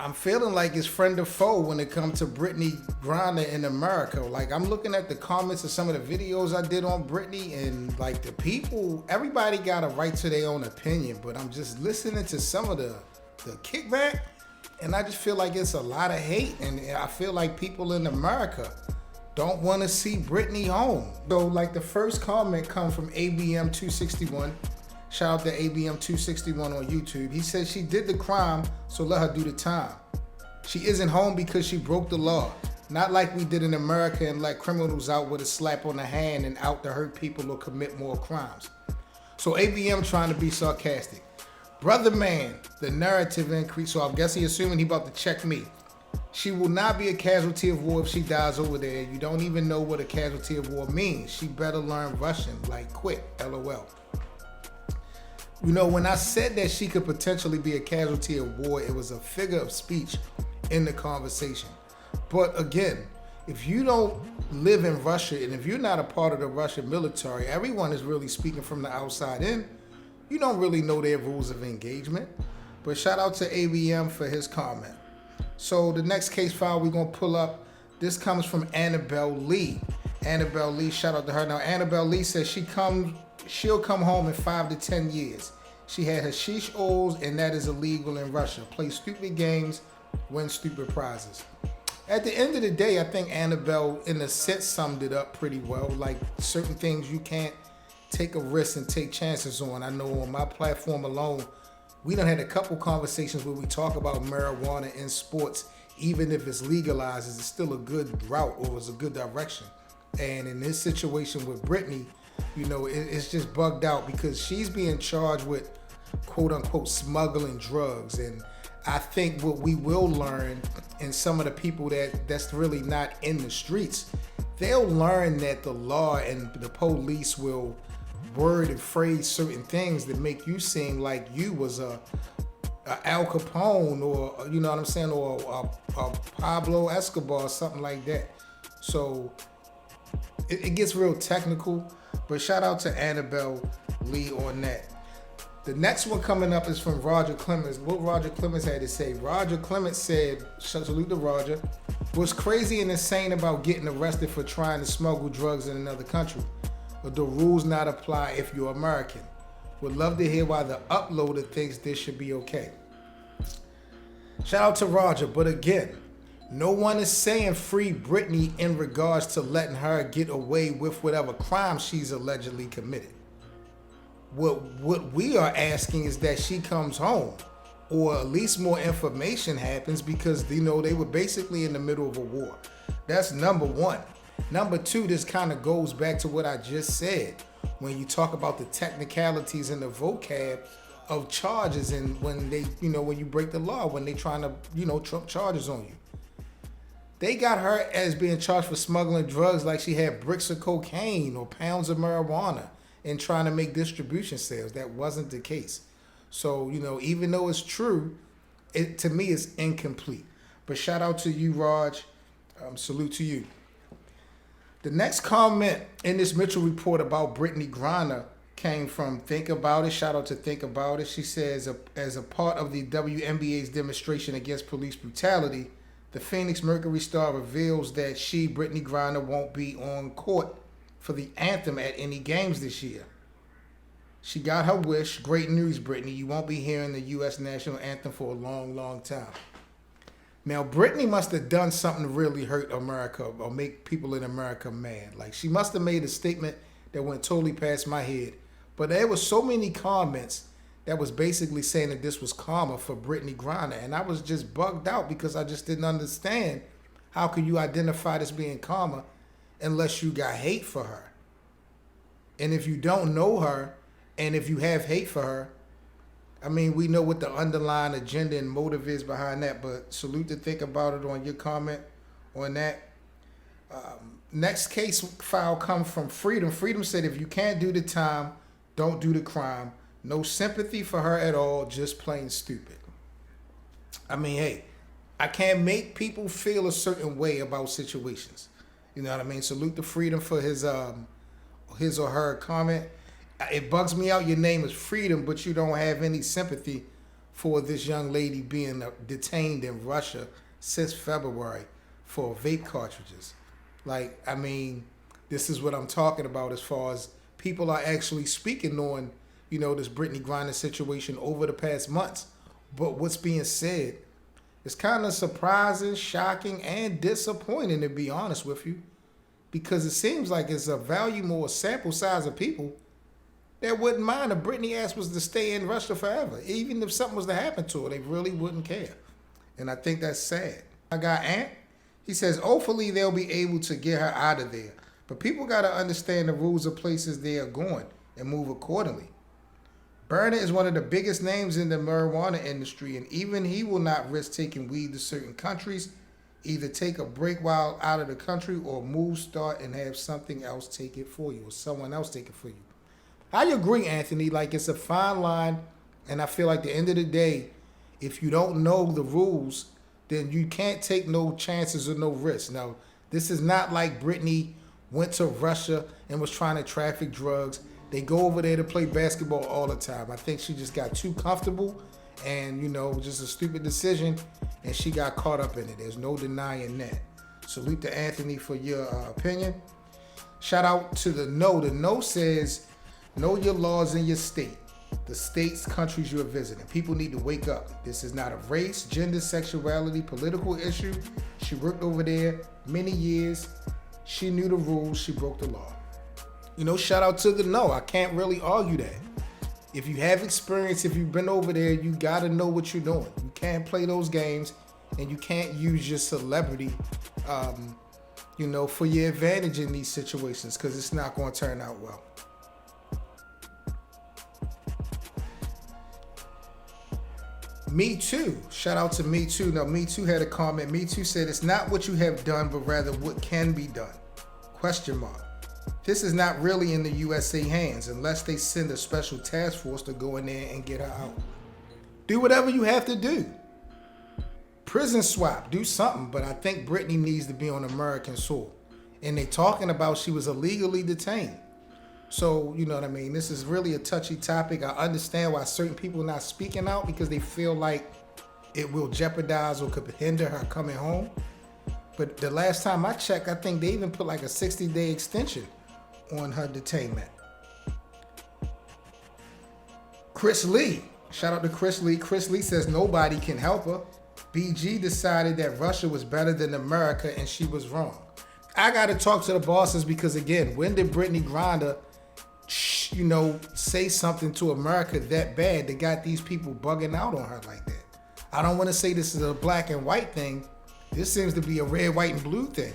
I'm feeling like it's friend or foe when it comes to Brittney Griner in America. Like, I'm looking at the comments of some of the videos I did on Brittney, and like the people, everybody got a right to their own opinion, but I'm just listening to some of the kickback, and I just feel like it's a lot of hate, and I feel like people in America don't want to see Brittney home. So like the first comment come from ABM261. Shout out to ABM261 on YouTube. He says she did the crime, so let her do the time. She isn't home because she broke the law. Not like we did in America and let criminals out with a slap on the hand and out to hurt people or commit more crimes. So ABM trying to be sarcastic. Brother man, the narrative increase. So I guess he assuming he about to check me. She will not be a casualty of war if she dies over there. You don't even know what a casualty of war means. She better learn Russian, like quick, LOL. You know, when I said that she could potentially be a casualty of war, it was a figure of speech in the conversation. But again, if you don't live in Russia and if you're not a part of the Russian military, everyone is really speaking from the outside in. You don't really know their rules of engagement. But shout out to ABM for his comment. So the next case file we're going to pull up, this comes from Annabelle Lee. Annabelle Lee, shout out to her. Now, Annabelle Lee says she'll come home in 5 to 10 years. She had hashish oils, and that is illegal in Russia. Play stupid games, win stupid prizes. At the end of the day, I think Annabelle, in a sense, summed it up pretty well. Like, certain things you can't take a risk and take chances on. I know on my platform alone, we done had a couple conversations where we talk about marijuana in sports. Even if it's legalized, it's still a good route or it's a good direction. And in this situation with Brittney, you know, it's just bugged out because she's being charged with quote unquote smuggling drugs. And I think what we will learn, and some of the people that's really not in the streets, they'll learn that the law and the police will word and phrase certain things that make you seem like you was a Al Capone or, you know what I'm saying, or a Pablo Escobar or something like that. So it gets real technical, but shout out to Annabelle Lee on that. The next one coming up is from Roger Clemens. What Roger Clemens had to say. Roger Clemens said, salute to Roger, what's crazy and insane about getting arrested for trying to smuggle drugs in another country? But the rules not apply if you're American. Would love to hear why the uploader thinks this should be okay. Shout out to Roger, but again, no one is saying free Brittney in regards to letting her get away with whatever crime she's allegedly committed. What we are asking is that she comes home, or at least more information happens, because, you know, they were basically in the middle of a war. That's number one. Number two, this kind of goes back to what I just said when you talk about the technicalities and the vocab of charges, and when they, you know, when you break the law, when they trying to, you know, trump charges on you. They got her as being charged for smuggling drugs like she had bricks of cocaine or pounds of marijuana and trying to make distribution sales. That wasn't the case. So, you know, even though it's true, it to me is incomplete. But shout out to you, Raj. Salute to you. The next comment in this Mitchell report about Brittney Griner came from Think About It. Shout out to Think About It. She says, as a part of the WNBA's demonstration against police brutality, the Phoenix Mercury star reveals that she, Brittney Griner, won't be on court for the anthem at any games this year. She got her wish. Great news, Brittney. You won't be hearing the U.S. national anthem for a long, long time. Now, Brittney must have done something to really hurt America or make people in America mad. Like, she must have made a statement that went totally past my head. But there were so many comments that was basically saying that this was karma for Brittney Griner. And I was just bugged out because I just didn't understand how can you identify this being karma unless you got hate for her. And if you don't know her, and if you have hate for her, I mean, we know what the underlying agenda and motive is behind that, but salute to Think About It on your comment on that. Next case file comes from Freedom. Freedom said, if you can't do the time, don't do the crime. No sympathy for her at all, just plain stupid. I mean, hey, I can't make people feel a certain way about situations. You know what I mean? Salute to Freedom for his or her comment. It bugs me out. Your name is Freedom, but you don't have any sympathy for this young lady being detained in Russia since February for vape cartridges. Like, I mean, this is what I'm talking about as far as people are actually speaking on, this Brittney Griner situation over the past months. But what's being said is kind of surprising, shocking, and disappointing, to be honest with you, because it seems like it's a volume or a sample size of people that wouldn't mind if Brittney ass was to stay in Russia forever. Even if something was to happen to her, they really wouldn't care. And I think that's sad. I got Ant. He says, hopefully they'll be able to get her out of there. But people got to understand the rules of places they are going and move accordingly. Berner is one of the biggest names in the marijuana industry, and even he will not risk taking weed to certain countries. Either take a break while out of the country or move, start, and have something else take it for you, or someone else take it for you. I agree, Anthony. Like, it's a fine line, and I feel like at the end of the day, if you don't know the rules, then you can't take no chances or no risks. Now, this is not like Brittney went to Russia and was trying to traffic drugs. They go over there to play basketball all the time. I think she just got too comfortable and, just a stupid decision, and she got caught up in it. There's no denying that. Salute to Anthony for your opinion. Shout out to the No. The No says, know your laws in your state, the states, countries you're visiting. People need to wake up. This is not a race, gender, sexuality, political issue. She worked over there many years. She knew the rules. She broke the law. Shout out to the No. I can't really argue that. If you have experience, if you've been over there, you got to know what you're doing. You can't play those games, and you can't use your celebrity, for your advantage in these situations, because it's not going to turn out well. Me Too. Shout out to Me Too. Now, Me Too had a comment. Me Too said, it's not what you have done, but rather what can be done. Question mark. This is not really in the USA hands unless they send a special task force to go in there and get her out. Do whatever you have to do. Prison swap. Do something. But I think Brittney needs to be on American soil. And they talking about she was illegally detained. So, you know what I mean? This is really a touchy topic. I understand why certain people are not speaking out, because they feel like it will jeopardize or could hinder her coming home. But the last time I checked, I think they even put like a 60-day extension on her detainment. Chris Lee. Shout out to Chris Lee. Chris Lee says nobody can help her. BG decided that Russia was better than America and she was wrong. I got to talk to the bosses, because, again, when did Brittney Griner say something to America that bad that got these people bugging out on her like that? I don't want to say this is a black and white thing. This seems to be a red, white, and blue thing.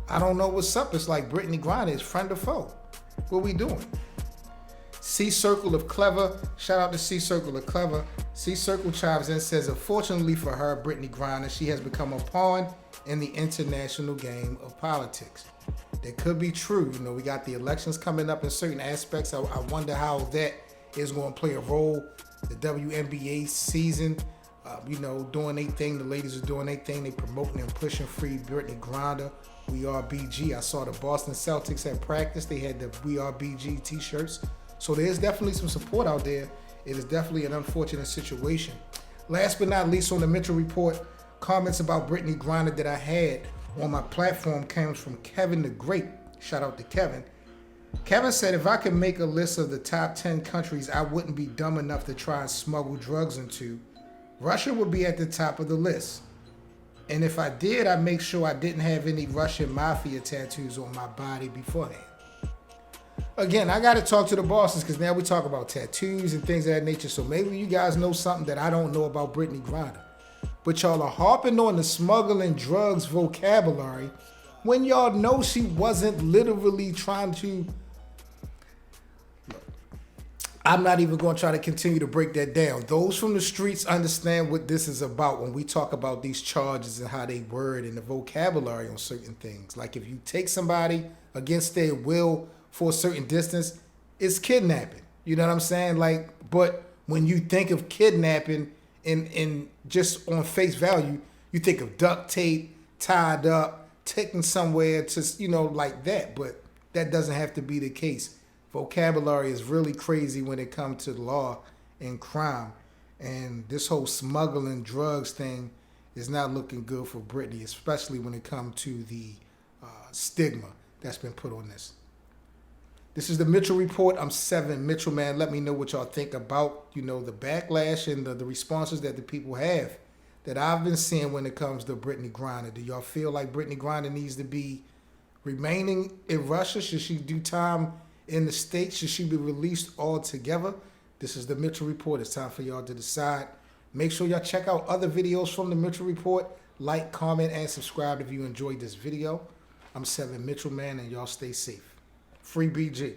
I don't know what's up. It's like Brittney Griner is friend or foe. What we doing? C Circle of Clever. Shout out to C Circle of Clever. C Circle chimes in, says, unfortunately for her, Brittney Griner, she has become a pawn in the international game of politics. That could be true. We got the elections coming up in certain aspects. I wonder how that is going to play a role. The WNBA season, doing their thing. The ladies are doing their thing. They promoting and pushing free Brittney Griner. We Are BG. I saw the Boston Celtics at practice. They had the We Are BG t-shirts. So there's definitely some support out there. It is definitely an unfortunate situation. Last but not least, on the Mitchell Report, comments about Brittney Griner that I had on my platform came from Kevin the Great. Shout out to Kevin. Kevin said, if I could make a list of the top 10 countries I wouldn't be dumb enough to try and smuggle drugs into, Russia would be at the top of the list. And if I did, I'd make sure I didn't have any Russian mafia tattoos on my body beforehand. Again, I got to talk to the bosses, because now we talk about tattoos and things of that nature. So maybe you guys know something that I don't know about Brittney Griner. But y'all are harping on the smuggling drugs vocabulary when y'all know she wasn't literally trying to. I'm not even going to try to continue to break that down. Those from the streets understand what this is about when we talk about these charges and how they word and the vocabulary on certain things. Like, if you take somebody against their will for a certain distance, it's kidnapping. You know what I'm saying? Like, but when you think of kidnapping in just on face value, you think of duct tape, tied up, taken somewhere to, like that. But that doesn't have to be the case. Vocabulary is really crazy when it comes to law and crime. And this whole smuggling drugs thing is not looking good for Brittney, especially when it comes to the stigma that's been put on this. This is the Mitchell Report. I'm 7 Mitchell, man. Let me know what y'all think about, the backlash and the responses that the people have that I've been seeing when it comes to Brittney Griner. Do y'all feel like Brittney Griner needs to be remaining in Russia? Should she do time in the States? Should she be released altogether? This is the Mitchell Report. It's time for y'all to decide. Make sure y'all check out other videos from the Mitchell Report. Like, comment, and subscribe if you enjoyed this video. I'm 7 Mitchell, man, and y'all stay safe. Freebg.